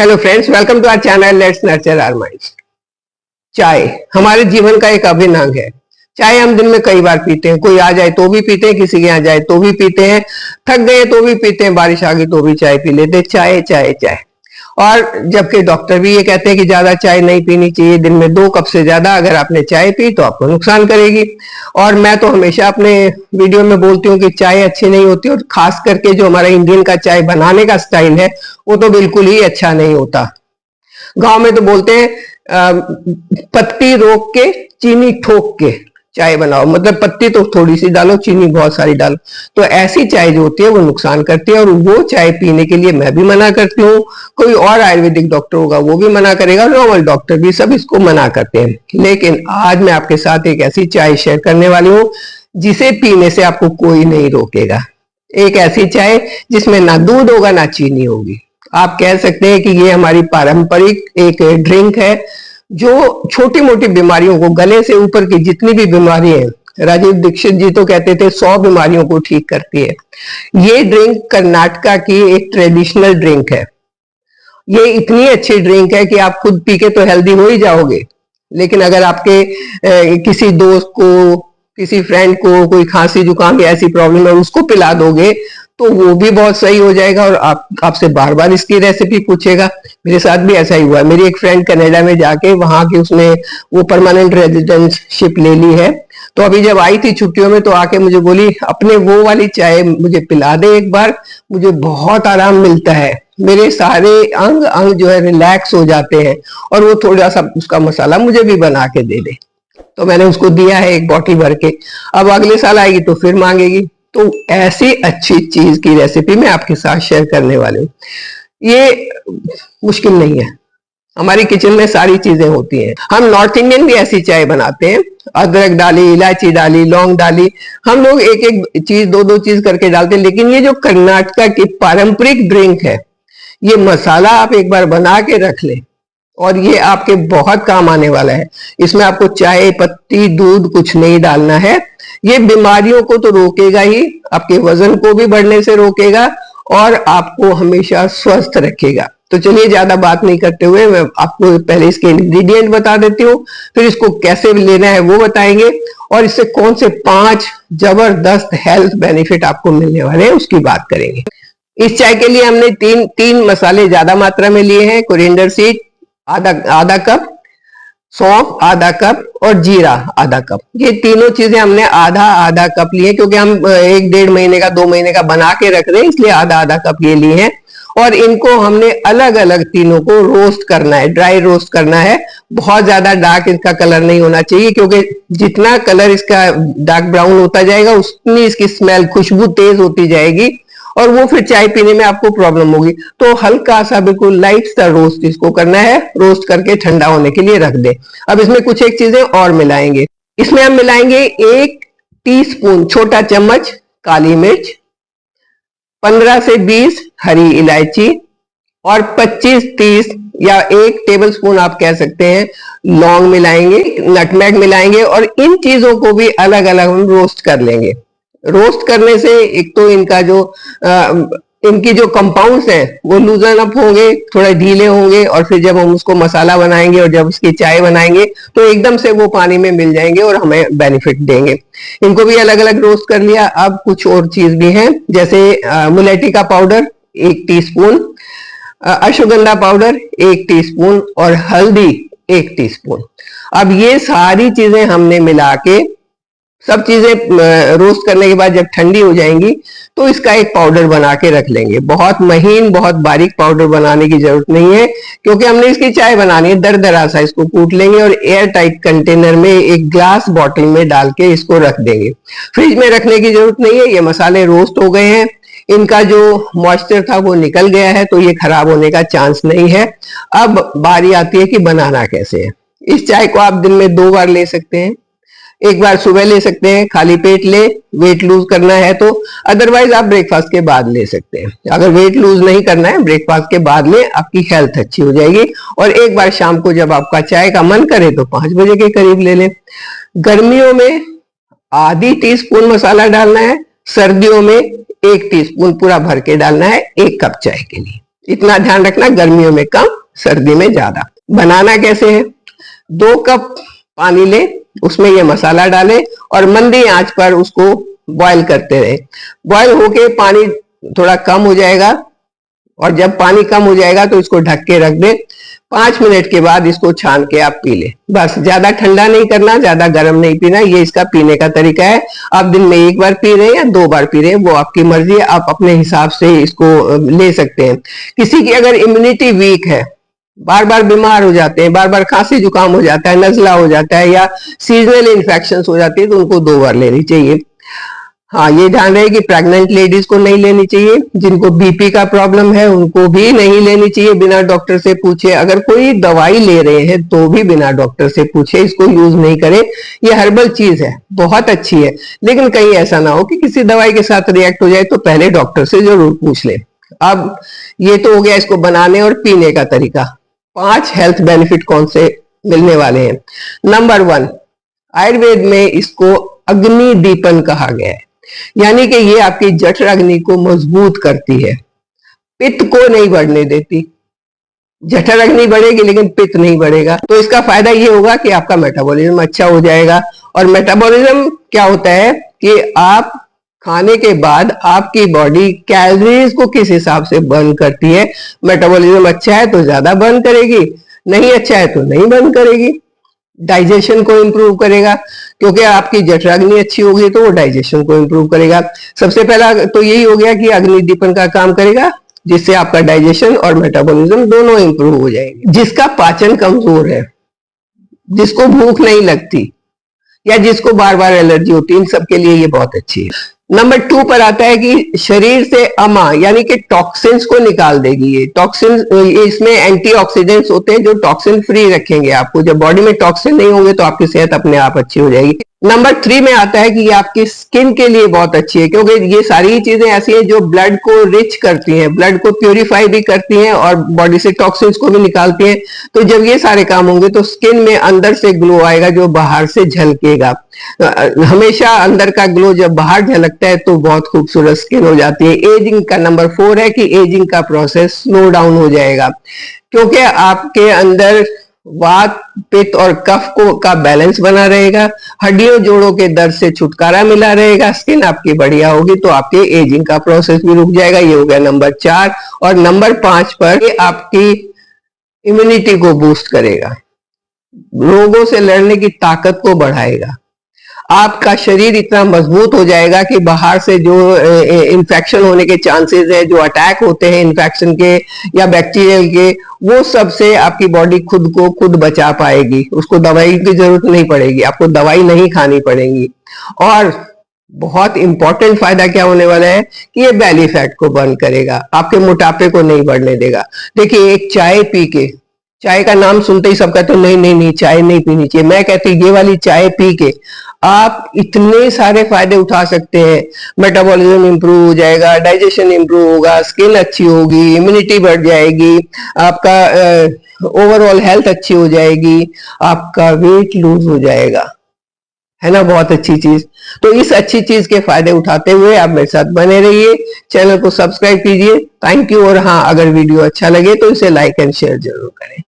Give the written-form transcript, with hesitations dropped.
Hello friends, welcome to our channel let's nurture our minds. चाय हमारे जीवन का एक अभिन्न अंग है। चाय हम दिन में कई बार पीते हैं। कोई आ जाए तो भी पीते हैं, किसी के यहाँ जाए तो भी पीते हैं, थक गए तो भी पीते हैं, बारिश आ गई तो भी चाय पी लेते हैं। चाय चाय चाय। और जबकि डॉक्टर भी ये कहते हैं कि ज्यादा चाय नहीं पीनी चाहिए, दिन में 2 कप से ज्यादा अगर आपने चाय पी तो आपको नुकसान करेगी। और मैं तो हमेशा अपने वीडियो में बोलती हूँ कि चाय अच्छी नहीं होती, और खास करके जो हमारा इंडियन का चाय बनाने का स्टाइल है वो तो बिल्कुल ही अच्छा नहीं होता। गांव में तो बोलते हैं पत्ती रोक के चीनी ठोक के चाय बनाओ, मतलब पत्ती तो थोड़ी सी डालो, चीनी बहुत सारी डालो। तो ऐसी चाय जो होती है वो नुकसान करती है, और वो चाय पीने के लिए मैं भी मना करती हूँ। कोई और आयुर्वेदिक डॉक्टर होगा वो भी मना करेगा, नॉर्मल डॉक्टर भी, सब इसको मना करते हैं। लेकिन आज मैं आपके साथ एक ऐसी चाय शेयर करने वाली हूँ जिसे पीने से आपको कोई नहीं रोकेगा। एक ऐसी चाय जिसमें ना दूध होगा ना चीनी होगी। आप कह सकते हैं कि ये हमारी पारंपरिक एक ड्रिंक है जो छोटी मोटी बीमारियों को, गले से ऊपर की जितनी भी बीमारी है, राजीव दीक्षित जी तो कहते थे 100 बीमारियों को ठीक करती है। ये ड्रिंक कर्नाटका की एक ट्रेडिशनल ड्रिंक है। ये इतनी अच्छी ड्रिंक है कि आप खुद पी के तो हेल्दी हो ही जाओगे, लेकिन अगर आपके किसी दोस्त को, किसी फ्रेंड को कोई खांसी जुकाम या ऐसी प्रॉब्लम है उसको पिला दोगे तो वो भी बहुत सही हो जाएगा, और आपसे बार बार इसकी रेसिपी पूछेगा। मेरे साथ भी ऐसा ही हुआ। मेरी एक फ्रेंड कनाडा में जाके वहां की उसने वो परमानेंट रेजिडेंटशिप ले ली है, तो अभी जब आई थी छुट्टियों में तो आके मुझे बोली अपने वो वाली चाय मुझे पिला दे एक बार, मुझे बहुत आराम मिलता है, मेरे सारे अंग अंग जो है रिलैक्स हो जाते हैं, और वो थोड़ा सा उसका मसाला मुझे भी बना के दे दे। तो मैंने उसको दिया है एक बॉटल भर के। अब अगले साल आएगी तो फिर मांगेगी। तो ऐसी अच्छी चीज की रेसिपी मैं आपके साथ शेयर करने वाली हूँ। ये मुश्किल नहीं है, हमारी किचन में सारी चीजें होती हैं। हम नॉर्थ इंडियन भी ऐसी चाय बनाते हैं, अदरक डाली, इलायची डाली, लौंग डाली, हम लोग एक एक चीज, दो दो चीज करके डालते हैं। लेकिन ये जो कर्नाटका की पारंपरिक ड्रिंक है, ये मसाला आप एक बार बना के रख ले और ये आपके बहुत काम आने वाला है। इसमें आपको चाय पत्ती दूध कुछ नहीं डालना है। ये बीमारियों को तो रोकेगा ही, आपके वजन को भी बढ़ने से रोकेगा, और आपको हमेशा स्वस्थ रखेगा। तो चलिए ज्यादा बात नहीं करते हुए मैं आपको पहले इसके इंग्रेडिएंट बता देती हूँ, फिर इसको कैसे लेना है वो बताएंगे, और इससे कौन से 5 जबरदस्त हेल्थ बेनिफिट आपको मिलने वाले हैं उसकी बात करेंगे। इस चाय के लिए हमने तीन मसाले ज्यादा मात्रा में लिए हैं। कोरिएंडर सीड आधा कप, सौंफ आधा कप, और जीरा आधा कप। ये तीनों चीजें हमने आधा आधा कप लिए, क्योंकि हम 1-1.5 महीने का 2 महीने का बना के रख रहे हैं, इसलिए आधा आधा कप ये लिए हैं। और इनको हमने अलग अलग तीनों को रोस्ट करना है, ड्राई रोस्ट करना है। बहुत ज्यादा डार्क इसका कलर नहीं होना चाहिए, क्योंकि जितना कलर इसका डार्क ब्राउन होता जाएगा उतनी इसकी स्मेल, खुशबू तेज होती जाएगी, और वो फिर चाय पीने में आपको प्रॉब्लम होगी। तो हल्का सा बिल्कुल लाइट सा रोस्ट इसको करना है, रोस्ट करके ठंडा होने के लिए रख दे। अब इसमें कुछ एक चीजें और मिलाएंगे। इसमें हम मिलाएंगे 1 टीस्पून छोटा चम्मच काली मिर्च, 15 से 20 हरी इलायची, और 25-30 या 1 टेबलस्पून आप कह सकते हैं लौंग मिलाएंगे, नटमेग मिलाएंगे, और इन चीजों को भी अलग अलग हम रोस्ट कर लेंगे। रोस्ट करने से एक तो इनकी जो कंपाउंड्स हैं वो लूजन अप होंगे, थोड़े ढीले होंगे, और फिर जब हम उसको मसाला बनाएंगे और जब उसकी चाय बनाएंगे तो एकदम से वो पानी में मिल जाएंगे और हमें बेनिफिट देंगे। इनको भी अलग अलग रोस्ट कर लिया। अब कुछ और चीज भी हैं, जैसे मुलेठी का powder 1 teaspoon, ashwagandha powder 1 teaspoon, और हल्दी 1 टीस्पून। अब ये सारी चीजें हमने मिला के, सब चीजें रोस्ट करने के बाद जब ठंडी हो जाएंगी तो इसका एक पाउडर बना के रख लेंगे। बहुत महीन, बहुत बारीक पाउडर बनाने की जरूरत नहीं है, क्योंकि हमने इसकी चाय बनानी है। दरदरा सा इसको कूट लेंगे और एयर टाइट कंटेनर में एक ग्लास बॉटल में डाल के इसको रख देंगे। फ्रिज में रखने की जरूरत नहीं है। ये मसाले रोस्ट हो गए हैं, इनका जो मॉइस्चर था वो निकल गया है, तो ये खराब होने का चांस नहीं है। अब बारी आती है कि बनाना कैसे है। इस चाय को आप दिन में 2 बार ले सकते हैं। एक बार सुबह ले सकते हैं, खाली पेट ले, वेट लूज करना है तो। अदरवाइज आप ब्रेकफास्ट के बाद ले सकते हैं। अगर वेट लूज नहीं करना है, ब्रेकफास्ट के बाद ले, आपकी हेल्थ अच्छी हो जाएगी। और एक बार शाम को जब आपका चाय का मन करे तो 5 बजे के करीब ले लें। गर्मियों में आधी टीस्पून मसाला डालना है, सर्दियों में 1 टीस्पून पूरा भर के डालना है 1 कप चाय के लिए। इतना ध्यान रखना, गर्मियों में कम, सर्दी में ज्यादा। बनाना कैसे है? 2 कप पानी ले, उसमें ये मसाला डाले और मंदी आंच पर उसको बॉईल करते रहे। बॉईल होके पानी थोड़ा कम हो जाएगा और जब पानी कम हो जाएगा तो इसको ढक के रख दे। 5 मिनट के बाद इसको छान के आप पी ले। बस, ज्यादा ठंडा नहीं करना, ज्यादा गर्म नहीं पीना। ये इसका पीने का तरीका है। आप दिन में 1 बार पी रहे हैं या 2 बार पी रहे हैं, वो आपकी मर्जी है। आप अपने हिसाब से इसको ले सकते हैं। किसी की अगर इम्यूनिटी वीक है, बार बार बीमार हो जाते हैं, बार बार खांसी जुकाम हो जाता है, नजला हो जाता है या सीजनल इन्फेक्शन हो जाती है, तो उनको 2 बार लेनी चाहिए। हाँ, ये ध्यान रहे कि प्रेग्नेंट लेडीज को नहीं लेनी चाहिए। जिनको बीपी का प्रॉब्लम है उनको भी नहीं लेनी चाहिए बिना डॉक्टर से पूछे। अगर कोई दवाई ले रहे हैं तो भी बिना डॉक्टर से पूछे इसको यूज नहीं करें। ये हर्बल चीज है, बहुत अच्छी है, लेकिन कहीं ऐसा ना हो कि किसी दवाई के साथ रिएक्ट हो जाए, तो पहले डॉक्टर से जरूर पूछ ले। अब ये तो हो गया इसको बनाने और पीने का तरीका। 5 हेल्थ बेनिफिट कौन से मिलने वाले हैं? नंबर 1, आयुर्वेद में इसको अग्नि दीपन कहा गया है, यानी कि ये आपकी जठर अग्नि को मजबूत करती है, पित्त को नहीं बढ़ने देती। जठर अग्नि बढ़ेगी लेकिन पित्त नहीं बढ़ेगा। तो इसका फायदा ये होगा कि आपका मेटाबॉलिज्म अच्छा हो जाएगा। और मेटाबॉलिज्म क्या होता है कि आप खाने के बाद आपकी बॉडी कैलोरीज को किस हिसाब से बर्न करती है। मेटाबॉलिज्म अच्छा है तो ज्यादा बर्न करेगी, नहीं अच्छा है तो नहीं बर्न करेगी। डाइजेशन को इंप्रूव करेगा, क्योंकि आपकी जठराग्नि अच्छी होगी तो वो डाइजेशन को इंप्रूव करेगा। सबसे पहला तो यही हो गया कि अग्नि दीपन का काम करेगा, जिससे आपका डाइजेशन और मेटाबॉलिज्म दोनों इंप्रूव हो जाएंगे। जिसका पाचन कमजोर है, जिसको भूख नहीं लगती या जिसको बार बार एलर्जी होती है, इन सबके लिए ये बहुत अच्छी है। नंबर 2 पर आता है कि शरीर से अमा यानी कि टॉक्सिन्स को निकाल देगी। ये टॉक्सिन, इसमें एंटीऑक्सीडेंट्स होते हैं जो टॉक्सिन फ्री रखेंगे आपको। जब बॉडी में टॉक्सिन नहीं होंगे तो आपकी सेहत अपने आप अच्छी हो जाएगी। नंबर 3 में आता है कि ये आपकी स्किन के लिए बहुत अच्छी है, क्योंकि ये सारी चीजें ऐसी हैं जो ब्लड को रिच करती हैं, ब्लड को प्यूरिफाई भी करती हैं और बॉडी से टॉक्सिन्स को भी निकालती हैं। तो जब ये सारे काम होंगे तो स्किन में अंदर से ग्लो आएगा जो बाहर से झलकेगा। हमेशा अंदर का ग्लो जब बाहर झलकता है तो बहुत खूबसूरत स्किन हो जाती है। एजिंग का नंबर 4 है कि एजिंग का प्रोसेस स्लो डाउन हो जाएगा, क्योंकि आपके अंदर वात, पित्त और कफ को का बैलेंस बना रहेगा। हड्डियों जोड़ों के दर्द से छुटकारा मिला रहेगा। स्किन आपकी बढ़िया होगी तो आपके एजिंग का प्रोसेस भी रुक जाएगा। ये हो गया नंबर 4। और नंबर 5 पर ये आपकी इम्यूनिटी को बूस्ट करेगा, रोगों से लड़ने की ताकत को बढ़ाएगा। आपका शरीर इतना मजबूत हो जाएगा कि बाहर से जो इन्फेक्शन होने के चांसेस है, जो अटैक होते हैं इन्फेक्शन के या बैक्टीरियल के, वो सब से आपकी बॉडी खुद को खुद बचा पाएगी। उसको दवाई की जरूरत नहीं पड़ेगी, आपको दवाई नहीं खानी पड़ेगी। और बहुत इंपॉर्टेंट फायदा क्या होने वाला है कि ये बेली फैट को बर्न करेगा, आपके मोटापे को नहीं बढ़ने देगा। देखिए, एक चाय पी के, चाय का नाम सुनते ही सब कहते हैं नहीं नहीं नहीं चाय नहीं पीनी चाहिए। मैं कहती हूँ ये वाली चाय पी के आप इतने सारे फायदे उठा सकते हैं। मेटाबॉलिज्म इंप्रूव हो जाएगा, डाइजेशन इंप्रूव होगा, स्किन अच्छी होगी, इम्यूनिटी बढ़ जाएगी, आपका ओवरऑल हेल्थ अच्छी हो जाएगी, आपका वेट लूज हो जाएगा, है ना। बहुत अच्छी चीज। तो इस अच्छी चीज के फायदे उठाते हुए आप मेरे साथ बने रहिए, चैनल को सब्सक्राइब कीजिए। Thank you. और हाँ, अगर वीडियो अच्छा लगे तो इसे लाइक एंड शेयर जरूर करें।